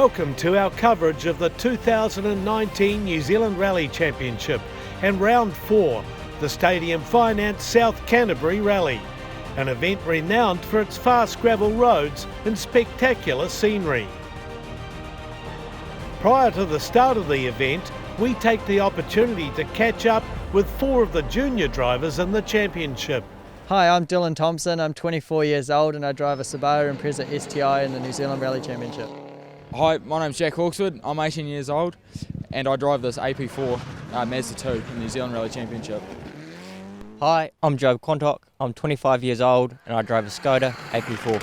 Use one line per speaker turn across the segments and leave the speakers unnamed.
Welcome to our coverage of the 2019 New Zealand Rally Championship and Round 4, the Stadium Finance South Canterbury Rally, an event renowned for its fast gravel roads and spectacular scenery. Prior to the start of the event, we take the opportunity to catch up with 4 of the junior drivers in the championship.
Hi, I'm Dylan Thompson. I'm 24 years old and I drive a Subaru WRX STi in the New Zealand Rally Championship.
Hi, my name's Jack Hawkswood. I'm 18 years old and I drive this AP4 Mazda 2 in the New Zealand Rally Championship.
Hi, I'm Joe Quantock. I'm 25 years old and I drive a Skoda AP4.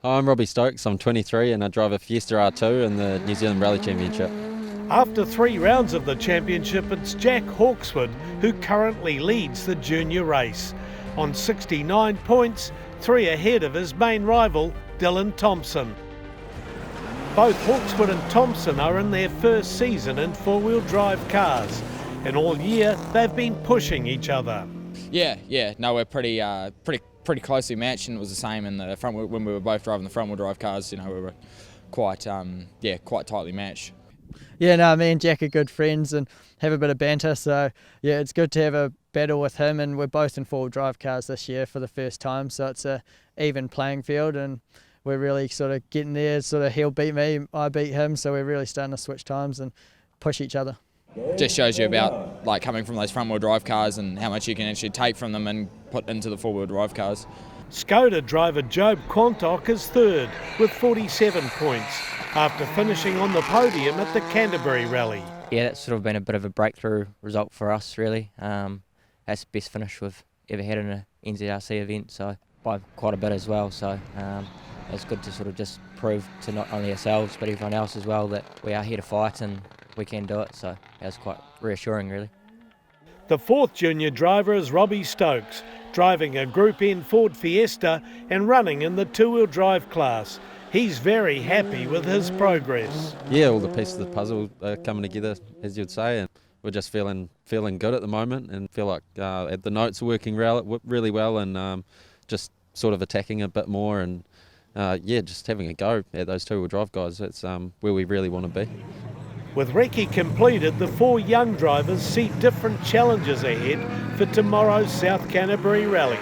Hi, I'm Robbie Stokes. I'm 23 and I drive a Fiesta R2 in the New Zealand Rally Championship.
After 3 rounds of the championship, it's Jack Hawkswood who currently leads the junior race. On 69 points, 3 ahead of his main rival, Dylan Thompson. Both Hawkswood and Thompson are in their first season in four-wheel drive cars, and all year they've been pushing each other.
No, we're pretty closely matched, and it was the same in the front when we were both driving the front-wheel drive cars. You know, we were quite tightly matched.
Yeah, no, me and Jack are good friends and have a bit of banter, so yeah, it's good to have a battle with him, and we're both in four-wheel drive cars this year for the first time, so it's a even playing field, and we're really sort of getting there. Sort of he'll beat me, I beat him, so we're really starting to switch times and push each other.
Just shows you about like coming from those front-wheel drive cars and how much you can actually take from them and put into the four-wheel drive cars.
Skoda driver Joe Quantock is third with 47 points after finishing on the podium at the Canterbury Rally.
Yeah, that's sort of been a bit of a breakthrough result for us, really. That's the best finish we've ever had in an Nzrc event, so by quite a bit as well. So it's good to sort of just prove to not only ourselves but everyone else as well that we are here to fight and we can do it. So that's quite reassuring, really.
The 4th junior driver is Robbie Stokes, driving a Group N Ford Fiesta and running in the two-wheel drive class. He's very happy with his progress.
Yeah, all the pieces of the puzzle are coming together, as you'd say, and we're just feeling good at the moment and feel like the notes are working really well, and just sort of attacking a bit more, and just having a go at those two-wheel drive guys. That's where we really want to be.
With recce completed, the 4 young drivers see different challenges ahead for tomorrow's South Canterbury Rally.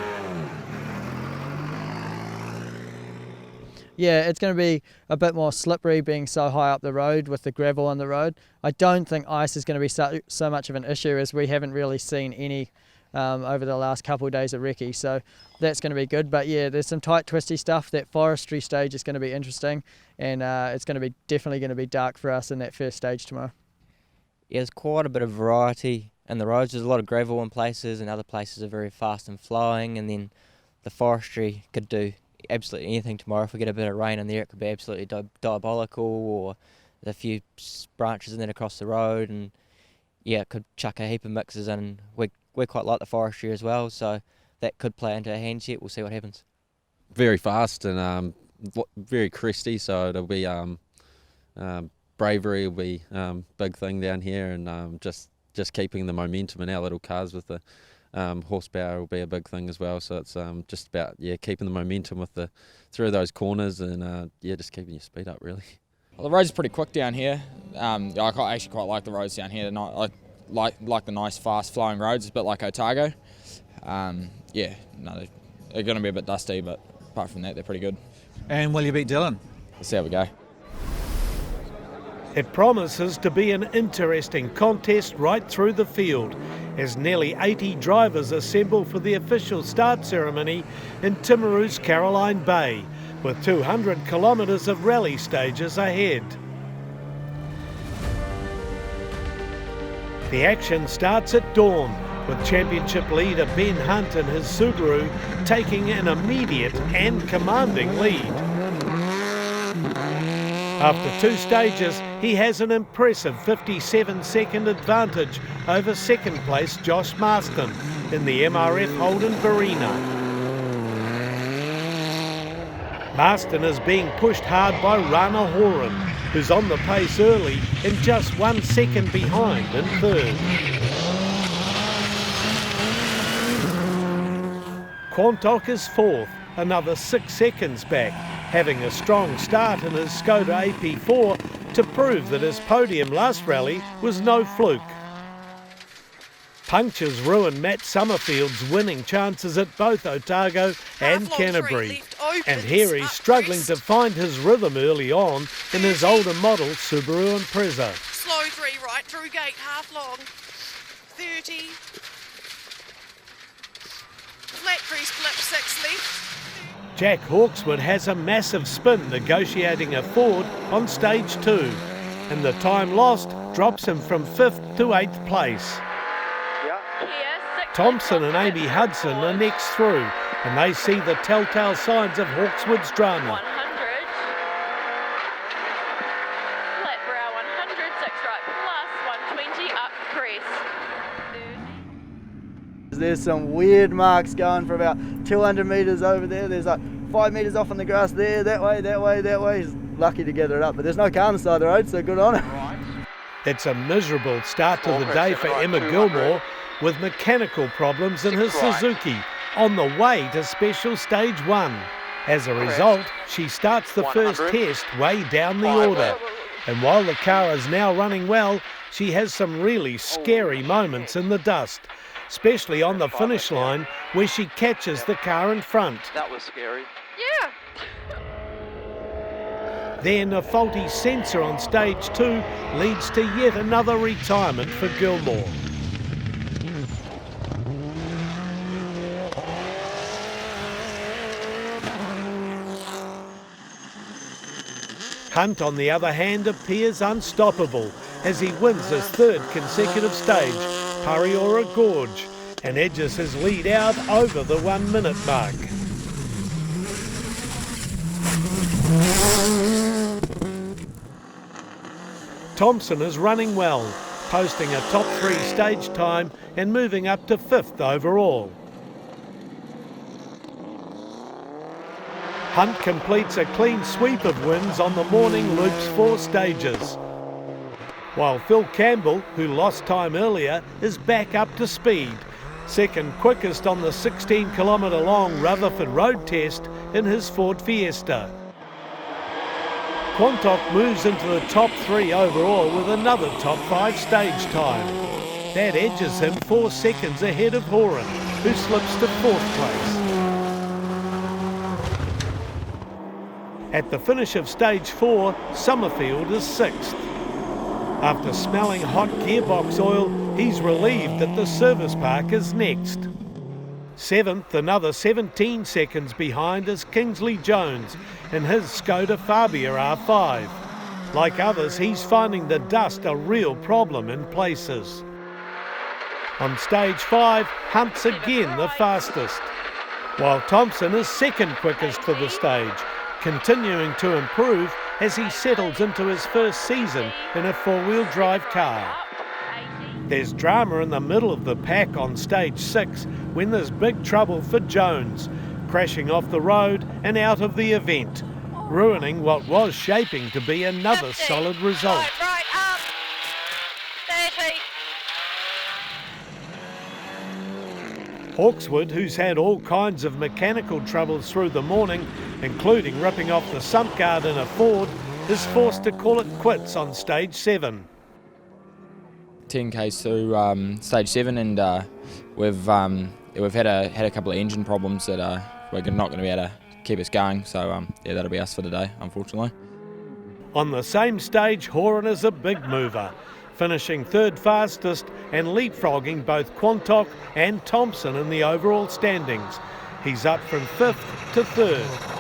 Yeah, it's going to be a bit more slippery being so high up the road with the gravel on the road. I don't think ice is going to be so much of an issue, as we haven't really seen any over the last couple of days of recce, so that's going to be good. But yeah, there's some tight twisty stuff. That forestry stage is going to be interesting, and it's going to be definitely going to be dark for us in that first stage tomorrow.
Yeah, there's quite a bit of variety in the roads. There's a lot of gravel in places and other places are very fast and flowing, and then the forestry could do absolutely anything tomorrow. If we get a bit of rain in there, it could be absolutely diabolical, or there's a few branches and then across the road, and yeah, it could chuck a heap of mixes in. We quite like the forestry as well, so that could play into our hands yet. We'll see what happens.
Very fast and very cresty, so it'll be bravery will be big thing down here, and just keeping the momentum in our little cars with the horsepower will be a big thing as well. So it's just about keeping the momentum with through those corners, and just keeping your speed up, really.
Well, the roads are pretty quick down here. I actually quite like the roads down here. They're not like the nice fast flowing roads. It's a bit like Otago. They're going to be a bit dusty, but apart from that, they're pretty good.
And will you beat Dylan?
Let's see how we go.
It promises to be an interesting contest right through the field, as nearly 80 drivers assemble for the official start ceremony in Timaru's Caroline Bay, with 200 kilometres of rally stages ahead. The action starts at dawn, with championship leader Ben Hunt and his Subaru taking an immediate and commanding lead. After 2 stages, he has an impressive 57-second advantage over second place Josh Marston in the MRF Holden Barina. Marston is being pushed hard by Raana Horan, who's on the pace early and just 1 second behind in third. Quantock is fourth, another 6 seconds back. having a strong start in his Skoda AP4 to prove that his podium last rally was no fluke. Punctures ruined Matt Summerfield's winning chances at both Otago and Canterbury, and here he's struggling to find his rhythm early on in his older model Subaru Impreza.
Slow 3 right through gate, half long, 30, flat crease flip 6 left.
Jack Hawkswood has a massive spin negotiating a Ford on stage 2, and the time lost drops him from 5th to 8th place. Thompson and Amy Hudson are next through, and they see the telltale signs of Hawkswood's drama.
100. Flat brow 100, 6 right plus, 120 up crest.
There's some weird marks going for about 200 metres over there. There's like 5 metres off on the grass there, that way, that way, that way. He's lucky to gather it up, but there's no car on the side of the road, so good on him.
It's a miserable start to the day for Emma Gilmore, with mechanical problems in his Suzuki on the way to special stage 1. As a result, she starts the first test way down the order. And while the car is now running well, she has some really scary moments in the dust, especially on the finish line where she catches the car in front.
That was scary.
Yeah.
Then a faulty sensor on stage 2 leads to yet another retirement for Gilmore. Hunt, on the other hand, appears unstoppable as he wins his 3rd consecutive stage, Pariora Gorge, and edges his lead out over the 1 minute mark. Thompson is running well, posting a top 3 stage time and moving up to 5th overall. Hunt completes a clean sweep of wins on the morning loop's 4 stages, while Phil Campbell, who lost time earlier, is back up to speed, 2nd quickest on the 16-kilometre long Rutherford Road test in his Ford Fiesta. Quantock moves into the top 3 overall with another top 5 stage time. That edges him 4 seconds ahead of Horan, who slips to 4th place. At the finish of stage 4, Summerfield is 6th. After smelling hot gearbox oil, he's relieved that the service park is next. 7th, another 17 seconds behind, is Kingsley Jones in his Skoda Fabia R5. Like others, he's finding the dust a real problem in places. On stage 5, Hunt's again the fastest, while Thompson is 2nd quickest for the stage, continuing to improve as he settles into his first season in a 4-wheel drive car. There's drama in the middle of the pack on stage 6 when there's big trouble for Jones, crashing off the road and out of the event, ruining what was shaping to be another solid result.
Right up. 30.
Hawkswood, who's had all kinds of mechanical troubles through the morning, including ripping off the sump guard in a Ford, is forced to call it quits on stage 7.
10Ks through stage 7, and we've had a couple of engine problems that we're not going to be able to keep us going. So yeah, that'll be us for today, unfortunately.
On the same stage, Horan is a big mover, finishing 3rd fastest and leapfrogging both Quantock and Thompson in the overall standings. He's up from 5th to 3rd.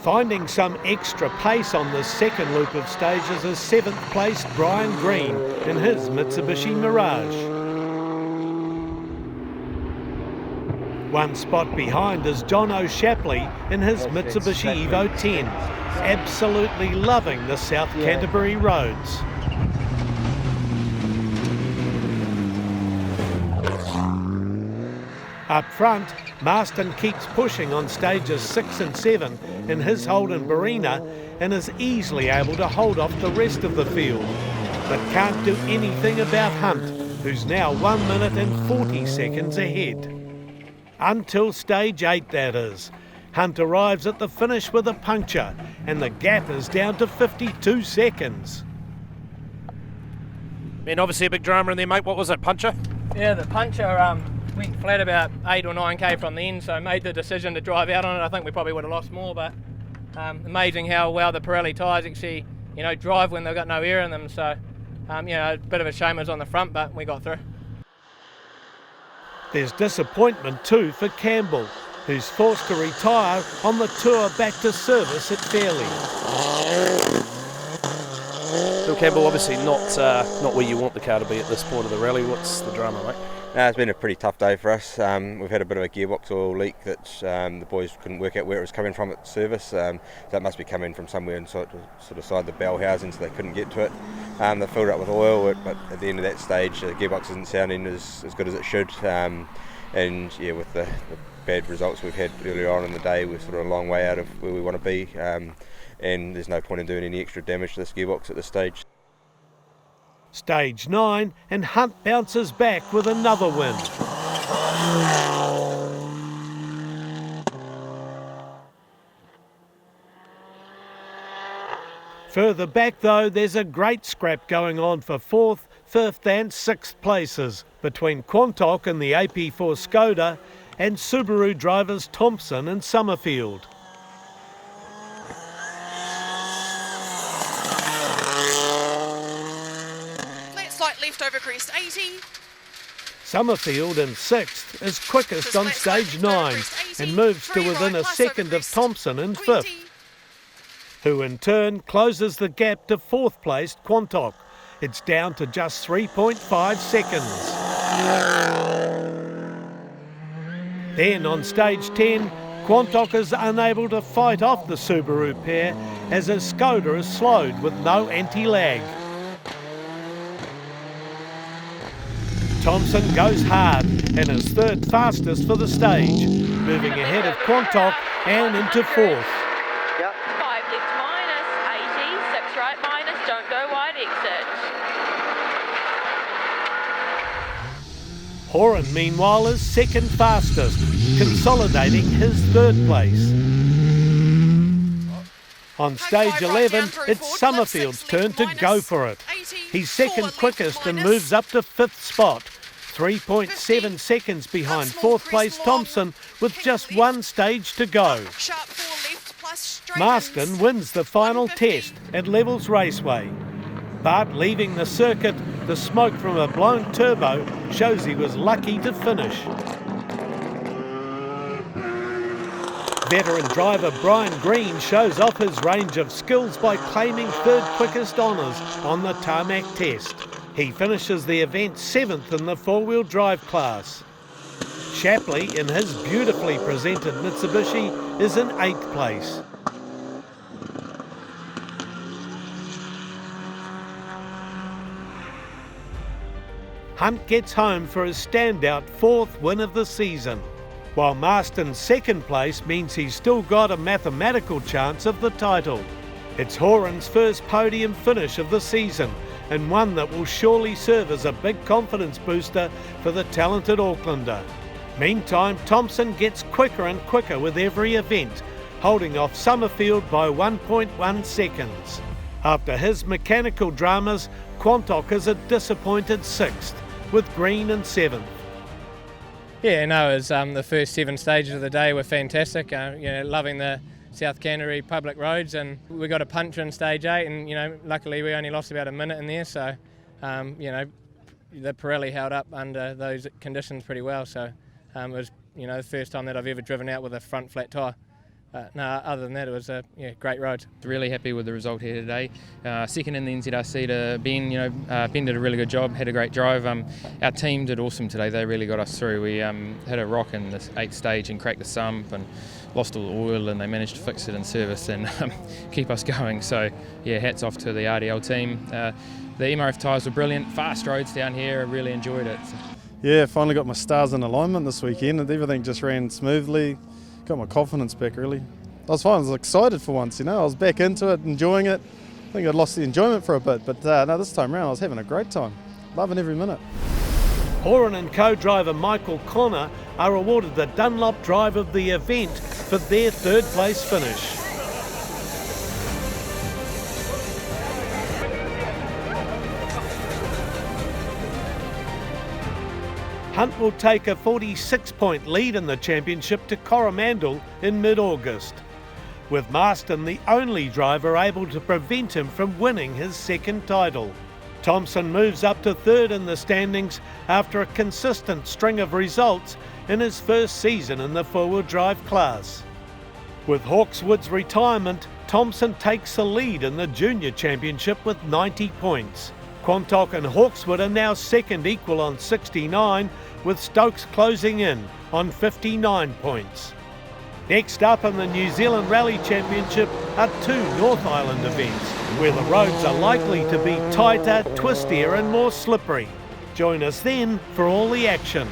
Finding some extra pace on the 2nd loop of stages is 7th placed Brian Green in his Mitsubishi Mirage. 1 spot behind is John O'Shapley in his Mitsubishi Evo 10, absolutely loving the South Canterbury roads. Up front, Marston keeps pushing on stages 6 and 7 in his Holden Barina and is easily able to hold off the rest of the field, but can't do anything about Hunt, who's now 1 minute and 40 seconds ahead. Until stage 8, that is. Hunt arrives at the finish with a puncture, and the gap is down to 52 seconds.
And obviously a big drama in there, mate. What was it, puncher?
Yeah, the puncher went flat about 8 or 9k from the end, so made the decision to drive out on it. I think we probably would have lost more, but amazing how well the Pirelli tyres actually, drive when they've got no air in them. So, a bit of a shame it was on the front, but we got through.
There's disappointment too for Campbell, who's forced to retire on the tour back to service at Fairley.
Phil Campbell, obviously not where you want the car to be at this point of the rally. What's the drama, mate?
It's been a pretty tough day for us. We've had a bit of a gearbox oil leak that the boys couldn't work out where it was coming from at service. That must be coming from somewhere inside the bell housing, so they couldn't get to it. They filled it up with oil, but at the end of that stage, the gearbox isn't sounding as good as it should. And yeah, with the bad results we've had earlier on in the day, we're sort of a long way out of where we want to be. And there's no point in doing any extra damage to this gearbox at this stage.
Stage 9, and Hunt bounces back with another win. Further back though, there's a great scrap going on for 4th, 5th and 6th places between Quantock and the AP4 Skoda and Subaru drivers Thompson and Summerfield.
Slight left over crest 80.
Summerfield in 6th is quickest on stage 9 and moves to within a second of Thompson in 5th, who in turn closes the gap to 4th placed Quantock. It's down to just 3.5 seconds. Then on stage 10, Quantock is unable to fight off the Subaru pair as his Skoda is slowed with no anti-lag. Thompson goes hard and is 3rd fastest for the stage, moving ahead of Quantock and into 4th.
5 left minus, 80, 6 right minus, don't go wide exit.
Horan, meanwhile, is 2nd fastest, consolidating his 3rd place. On stage 11, it's Summerfield's turn to go for it. He's 2nd quickest and moves up to 5th spot, 3.7 seconds behind 4th place Thompson with just one stage to go. Marston wins the final test at Levels Raceway, but leaving the circuit, the smoke from a blown turbo shows he was lucky to finish. Veteran driver Brian Green shows off his range of skills by claiming 3rd quickest honours on the tarmac test. He finishes the event 7th in the 4-wheel drive class. Shapley, in his beautifully presented Mitsubishi, is in 8th place. Hunt gets home for his standout 4th win of the season, while Marston's 2nd place means he's still got a mathematical chance of the title. It's Horan's first podium finish of the season, and one that will surely serve as a big confidence booster for the talented Aucklander. Meantime, Thompson gets quicker and quicker with every event, holding off Summerfield by 1.1 seconds. After his mechanical dramas, Quantock is a disappointed 6th, with Green in 7th.
Yeah, no, it was the first 7 stages of the day were fantastic. Loving the South Canterbury public roads, and we got a puncher in stage 8, and luckily we only lost about a minute in there. So, the Pirelli held up under those conditions pretty well. So, it was the first time that I've ever driven out with a front flat tyre. No, other than that, it was a great road.
Really happy with the result here today. 2nd in the Nzrc to Ben. Ben did a really good job, had a great drive. Our team did awesome today. They really got us through. We had a rock in this 8th stage and cracked the sump and lost all the oil, and they managed to fix it in service and keep us going. So yeah, hats off to the RDL team. The MRF tyres were brilliant. Fast roads down here. I really enjoyed it.
Yeah, finally got my stars in alignment this weekend, and everything just ran smoothly. Got my confidence back, really. I was fine, I was excited for once, I was back into it, enjoying it. I think I'd lost the enjoyment for a bit, but no, this time around I was having a great time. Loving every minute.
Horan and co-driver Michael Connor are awarded the Dunlop drive of the event for their third place finish. Hunt will take a 46-point lead in the championship to Coromandel in mid-August, with Marston the only driver able to prevent him from winning his second title. Thompson moves up to third in the standings after a consistent string of results in his first season in the four-wheel drive class. With Hawkeswood's retirement, Thompson takes the lead in the junior championship with 90 points. Quantock and Hawkeswood are now second equal on 69, with Stokes closing in on 59 points. Next up in the New Zealand Rally Championship are two North Island events, where the roads are likely to be tighter, twistier and more slippery. Join us then for all the action.